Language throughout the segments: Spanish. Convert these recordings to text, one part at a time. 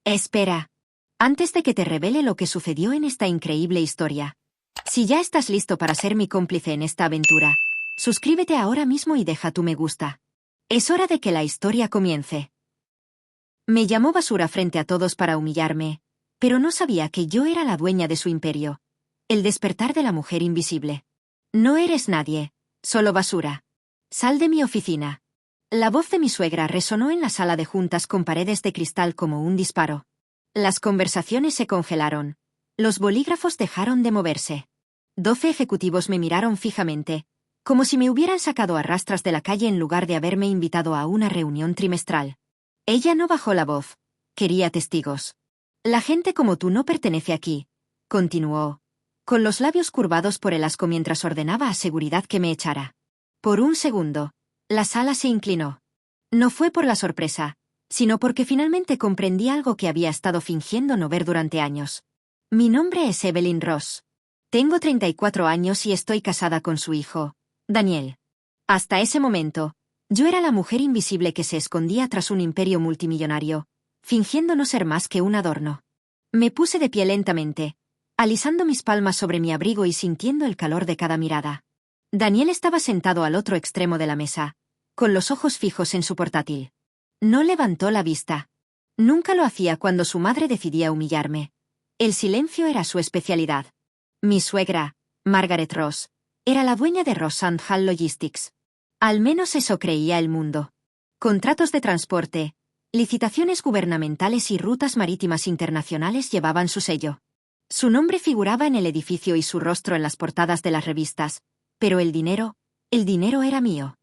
Espera. Antes de que te revele lo que sucedió en esta increíble historia. Si ya estás listo para ser mi cómplice en esta aventura, suscríbete ahora mismo y deja tu me gusta. Es hora de que la historia comience. Me llamó basura frente a todos para humillarme, pero no sabía que yo era la dueña de su imperio. El despertar de la mujer invisible. No eres nadie, solo basura. Sal de mi oficina. La voz de mi suegra resonó en la sala de juntas con paredes de cristal como un disparo. Las conversaciones se congelaron. Los bolígrafos dejaron de moverse. 12 ejecutivos me miraron fijamente, como si me hubieran sacado a rastras de la calle en lugar de haberme invitado a una reunión trimestral. Ella no bajó la voz. Quería testigos. La gente como tú no pertenece aquí, continuó, con los labios curvados por el asco mientras ordenaba a seguridad que me echara. Por un segundo, la sala se inclinó. No fue por la sorpresa, sino porque finalmente comprendí algo que había estado fingiendo no ver durante años. Mi nombre es Evelyn Ross. Tengo 34 años y estoy casada con su hijo, Daniel. Hasta ese momento, yo era la mujer invisible que se escondía tras un imperio multimillonario, fingiendo no ser más que un adorno. Me puse de pie lentamente, alisando mis palmas sobre mi abrigo y sintiendo el calor de cada mirada. Daniel estaba sentado al otro extremo de la mesa, con los ojos fijos en su portátil. No levantó la vista. Nunca lo hacía cuando su madre decidía humillarme. El silencio era su especialidad. Mi suegra, Margaret Ross, era la dueña de Ross and Hall Logistics. Al menos eso creía el mundo. Contratos de transporte, licitaciones gubernamentales y rutas marítimas internacionales llevaban su sello. Su nombre figuraba en el edificio y su rostro en las portadas de las revistas, pero el dinero era mío.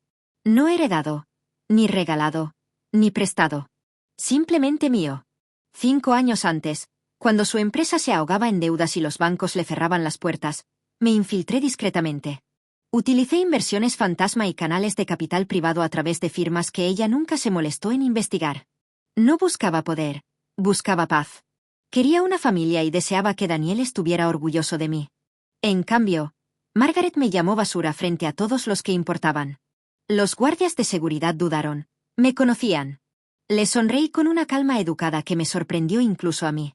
No heredado, ni regalado, ni prestado. Simplemente mío. 5 años antes, cuando su empresa se ahogaba en deudas y los bancos le cerraban las puertas, me infiltré discretamente. Utilicé inversiones fantasma y canales de capital privado a través de firmas que ella nunca se molestó en investigar. No buscaba poder, buscaba paz. Quería una familia y deseaba que Daniel estuviera orgulloso de mí. En cambio, Margaret me llamó basura frente a todos los que importaban. Los guardias de seguridad dudaron. Me conocían. Les sonreí con una calma educada que me sorprendió incluso a mí.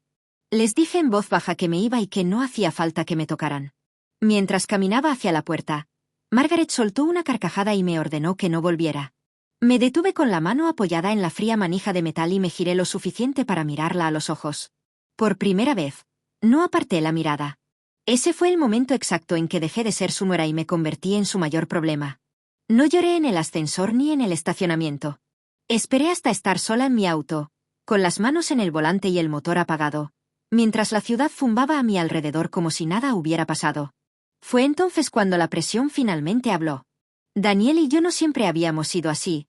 Les dije en voz baja que me iba y que no hacía falta que me tocaran. Mientras caminaba hacia la puerta, Margaret soltó una carcajada y me ordenó que no volviera. Me detuve con la mano apoyada en la fría manija de metal y me giré lo suficiente para mirarla a los ojos. Por primera vez, no aparté la mirada. Ese fue el momento exacto en que dejé de ser su nuera y me convertí en su mayor problema. No lloré en el ascensor ni en el estacionamiento. Esperé hasta estar sola en mi auto, con las manos en el volante y el motor apagado, mientras la ciudad zumbaba a mi alrededor como si nada hubiera pasado. Fue entonces cuando la presión finalmente habló. Daniel y yo no siempre habíamos sido así.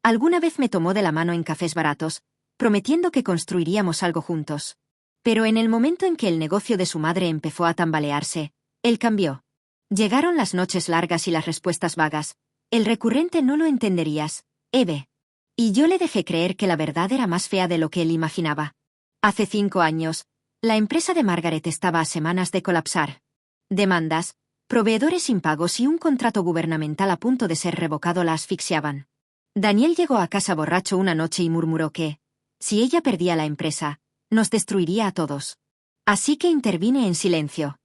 Alguna vez me tomó de la mano en cafés baratos, prometiendo que construiríamos algo juntos. Pero en el momento en que el negocio de su madre empezó a tambalearse, él cambió. Llegaron las noches largas y las respuestas vagas. El recurrente no lo entenderías, Eve. Y yo le dejé creer que la verdad era más fea de lo que él imaginaba. Hace 5 años, la empresa de Margaret estaba a semanas de colapsar. Demandas, proveedores impagos y un contrato gubernamental a punto de ser revocado la asfixiaban. Daniel llegó a casa borracho una noche y murmuró que, si ella perdía la empresa, nos destruiría a todos. Así que intervine en silencio.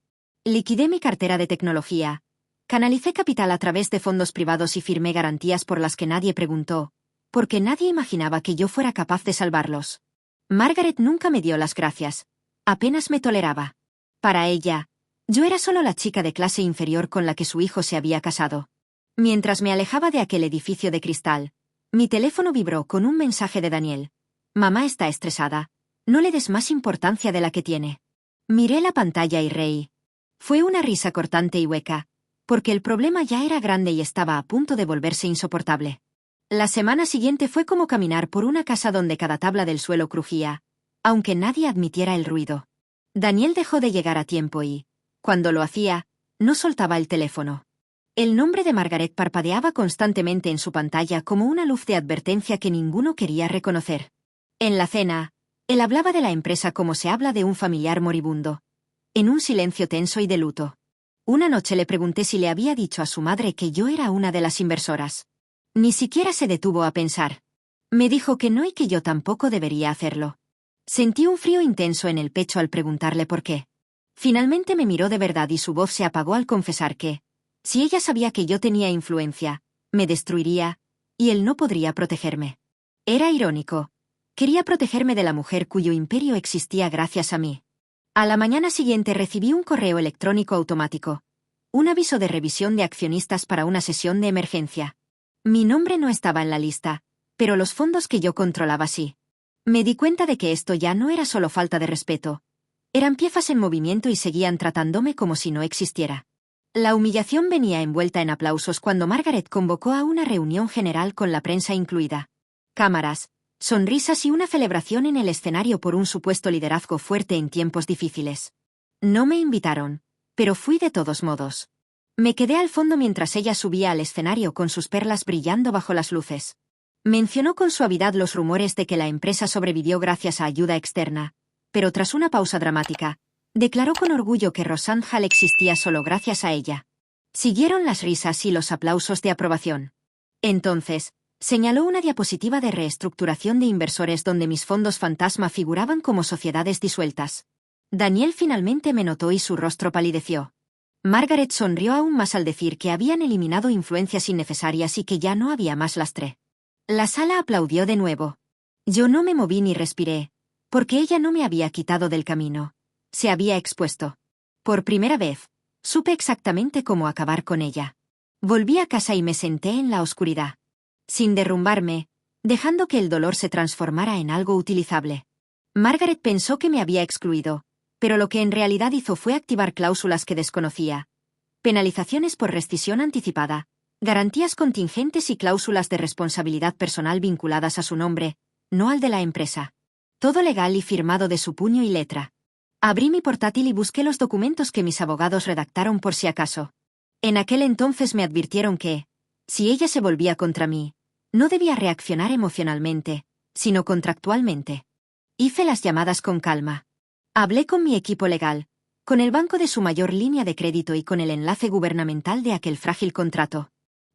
Liquidé mi cartera de tecnología, canalicé capital a través de fondos privados y firmé garantías por las que nadie preguntó, porque nadie imaginaba que yo fuera capaz de salvarlos. Margaret nunca me dio las gracias. Apenas me toleraba. Para ella, yo era solo la chica de clase inferior con la que su hijo se había casado. Mientras me alejaba de aquel edificio de cristal, mi teléfono vibró con un mensaje de Daniel. Mamá está estresada. No le des más importancia de la que tiene. Miré la pantalla y reí. Fue una risa cortante y hueca, porque el problema ya era grande y estaba a punto de volverse insoportable. La semana siguiente fue como caminar por una casa donde cada tabla del suelo crujía, aunque nadie admitiera el ruido. Daniel dejó de llegar a tiempo y, cuando lo hacía, no soltaba el teléfono. El nombre de Margaret parpadeaba constantemente en su pantalla como una luz de advertencia que ninguno quería reconocer. En la cena, él hablaba de la empresa como se habla de un familiar moribundo, en un silencio tenso y de luto. Una noche le pregunté si le había dicho a su madre que yo era una de las inversoras. Ni siquiera se detuvo a pensar. Me dijo que no y que yo tampoco debería hacerlo. Sentí un frío intenso en el pecho al preguntarle por qué. Finalmente me miró de verdad y su voz se apagó al confesar que, si ella sabía que yo tenía influencia, me destruiría, y él no podría protegerme. Era irónico. Quería protegerme de la mujer cuyo imperio existía gracias a mí. A la mañana siguiente recibí un correo electrónico automático. Un aviso de revisión de accionistas para una sesión de emergencia. Mi nombre no estaba en la lista, pero los fondos que yo controlaba sí. Me di cuenta de que esto ya no era solo falta de respeto. Eran piezas en movimiento y seguían tratándome como si no existiera. La humillación venía envuelta en aplausos cuando Margaret convocó a una reunión general con la prensa incluida. Cámaras, sonrisas y una celebración en el escenario por un supuesto liderazgo fuerte en tiempos difíciles. No me invitaron, pero fui de todos modos. Me quedé al fondo mientras ella subía al escenario con sus perlas brillando bajo las luces. Mencionó con suavidad los rumores de que la empresa sobrevivió gracias a ayuda externa, pero tras una pausa dramática, declaró con orgullo que Rosanne Hall existía solo gracias a ella. Siguieron las risas y los aplausos de aprobación. Entonces, señaló una diapositiva de reestructuración de inversores donde mis fondos fantasma figuraban como sociedades disueltas. Daniel finalmente me notó y su rostro palideció. Margaret sonrió aún más al decir que habían eliminado influencias innecesarias y que ya no había más lastre. La sala aplaudió de nuevo. Yo no me moví ni respiré, porque ella no me había quitado del camino. Se había expuesto. Por primera vez, supe exactamente cómo acabar con ella. Volví a casa y me senté en la oscuridad. Sin derrumbarme, dejando que el dolor se transformara en algo utilizable. Margaret pensó que me había excluido, pero lo que en realidad hizo fue activar cláusulas que desconocía. Penalizaciones por rescisión anticipada, garantías contingentes y cláusulas de responsabilidad personal vinculadas a su nombre, no al de la empresa. Todo legal y firmado de su puño y letra. Abrí mi portátil y busqué los documentos que mis abogados redactaron por si acaso. En aquel entonces me advirtieron que, si ella se volvía contra mí, no debía reaccionar emocionalmente, sino contractualmente. Hice las llamadas con calma. Hablé con mi equipo legal, con el banco de su mayor línea de crédito y con el enlace gubernamental de aquel frágil contrato.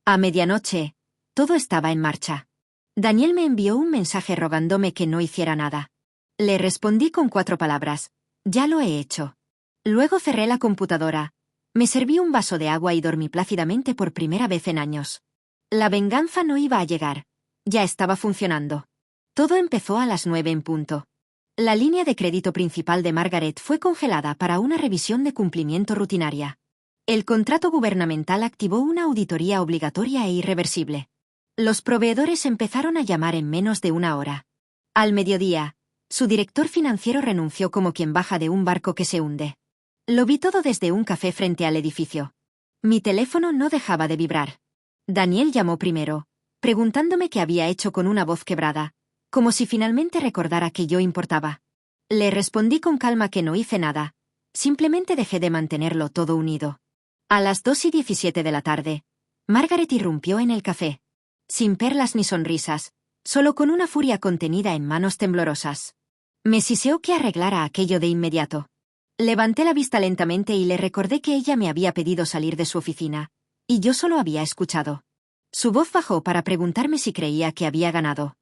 A medianoche, todo estaba en marcha. Daniel me envió un mensaje rogándome que no hiciera nada. Le respondí con 4 palabras. Ya lo he hecho. Luego cerré la computadora. Me serví un vaso de agua y dormí plácidamente por primera vez en años. La venganza no iba a llegar. Ya estaba funcionando. Todo empezó a las 9 en punto. La línea de crédito principal de Margaret fue congelada para una revisión de cumplimiento rutinaria. El contrato gubernamental activó una auditoría obligatoria e irreversible. Los proveedores empezaron a llamar en menos de una hora. Al mediodía, su director financiero renunció como quien baja de un barco que se hunde. Lo vi todo desde un café frente al edificio. Mi teléfono no dejaba de vibrar. Daniel llamó primero, preguntándome qué había hecho con una voz quebrada, como si finalmente recordara que yo importaba. Le respondí con calma que no hice nada, simplemente dejé de mantenerlo todo unido. A las 2:17 de la tarde, Margaret irrumpió en el café. Sin perlas ni sonrisas, solo con una furia contenida en manos temblorosas. Me siseó que arreglara aquello de inmediato. Levanté la vista lentamente y le recordé que ella me había pedido salir de su oficina, y yo solo había escuchado. Su voz bajó para preguntarme si creía que había ganado.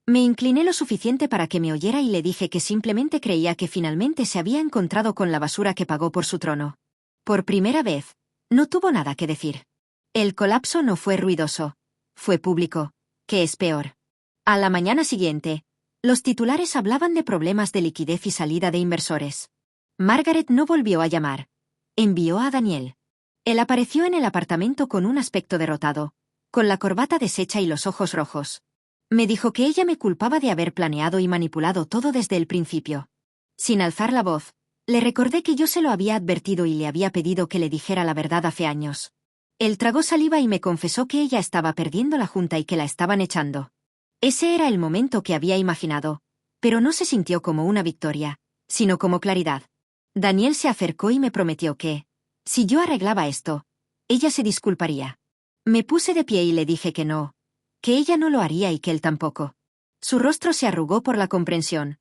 Me incliné lo suficiente para que me oyera y le dije que simplemente creía que finalmente se había encontrado con la basura que pagó por su trono. Por primera vez, no tuvo nada que decir. El colapso no fue ruidoso. Fue público, que es peor. A la mañana siguiente, los titulares hablaban de problemas de liquidez y salida de inversores. Margaret no volvió a llamar. Envió a Daniel. Él apareció en el apartamento con un aspecto derrotado, con la corbata deshecha y los ojos rojos. Me dijo que ella me culpaba de haber planeado y manipulado todo desde el principio. Sin alzar la voz, le recordé que yo se lo había advertido y le había pedido que le dijera la verdad hace años. Él tragó saliva y me confesó que ella estaba perdiendo la junta y que la estaban echando. Ese era el momento que había imaginado, pero no se sintió como una victoria, sino como claridad. Daniel se acercó y me prometió que, si yo arreglaba esto, ella se disculparía. Me puse de pie y le dije que no, que ella no lo haría y que él tampoco. Su rostro se arrugó por la comprensión.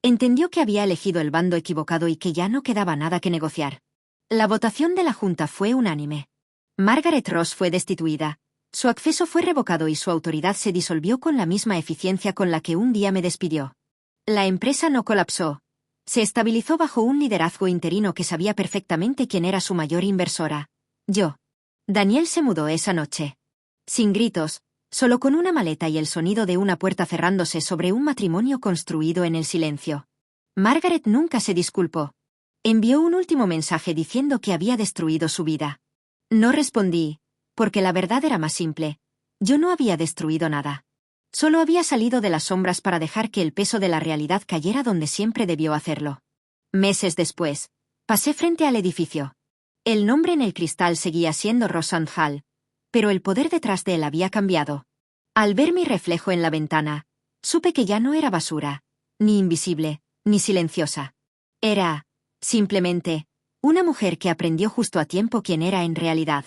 Entendió que había elegido el bando equivocado y que ya no quedaba nada que negociar. La votación de la junta fue unánime. Margaret Ross fue destituida. Su acceso fue revocado y su autoridad se disolvió con la misma eficiencia con la que un día me despidió. La empresa no colapsó. Se estabilizó bajo un liderazgo interino que sabía perfectamente quién era su mayor inversora. Yo. Daniel se mudó esa noche. Sin gritos, solo con una maleta y el sonido de una puerta cerrándose sobre un matrimonio construido en el silencio. Margaret nunca se disculpó. Envió un último mensaje diciendo que había destruido su vida. No respondí, porque la verdad era más simple. Yo no había destruido nada. Solo había salido de las sombras para dejar que el peso de la realidad cayera donde siempre debió hacerlo. Meses después, pasé frente al edificio. El nombre en el cristal seguía siendo Rosand Hall, pero el poder detrás de él había cambiado. Al ver mi reflejo en la ventana, supe que ya no era basura, ni invisible, ni silenciosa. Era, simplemente, una mujer que aprendió justo a tiempo quién era en realidad.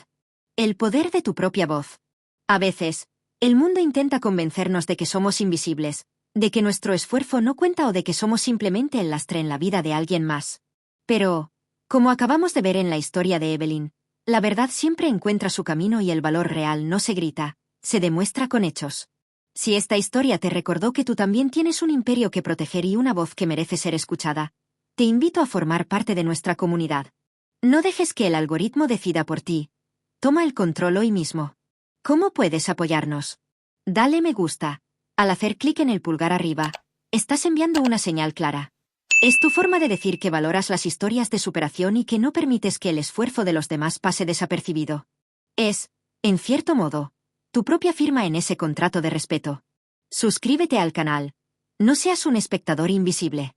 El poder de tu propia voz. A veces, el mundo intenta convencernos de que somos invisibles, de que nuestro esfuerzo no cuenta o de que somos simplemente el lastre en la vida de alguien más. Pero, como acabamos de ver en la historia de Evelyn, la verdad siempre encuentra su camino y el valor real no se grita, se demuestra con hechos. Si esta historia te recordó que tú también tienes un imperio que proteger y una voz que merece ser escuchada, te invito a formar parte de nuestra comunidad. No dejes que el algoritmo decida por ti. Toma el control hoy mismo. ¿Cómo puedes apoyarnos? Dale me gusta. Al hacer clic en el pulgar arriba, estás enviando una señal clara. Es tu forma de decir que valoras las historias de superación y que no permites que el esfuerzo de los demás pase desapercibido. Es, en cierto modo, tu propia firma en ese contrato de respeto. Suscríbete al canal. No seas un espectador invisible.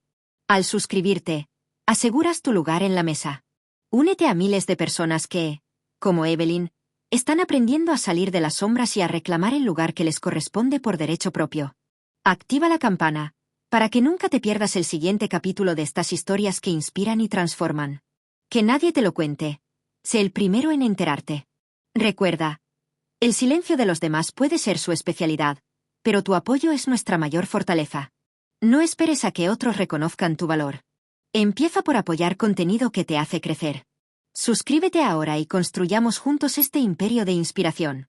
Al suscribirte, aseguras tu lugar en la mesa. Únete a miles de personas que, como Evelyn, están aprendiendo a salir de las sombras y a reclamar el lugar que les corresponde por derecho propio. Activa la campana, para que nunca te pierdas el siguiente capítulo de estas historias que inspiran y transforman. Que nadie te lo cuente. Sé el primero en enterarte. Recuerda, el silencio de los demás puede ser su especialidad, pero tu apoyo es nuestra mayor fortaleza. No esperes a que otros reconozcan tu valor. Empieza por apoyar contenido que te hace crecer. Suscríbete ahora y construyamos juntos este imperio de inspiración.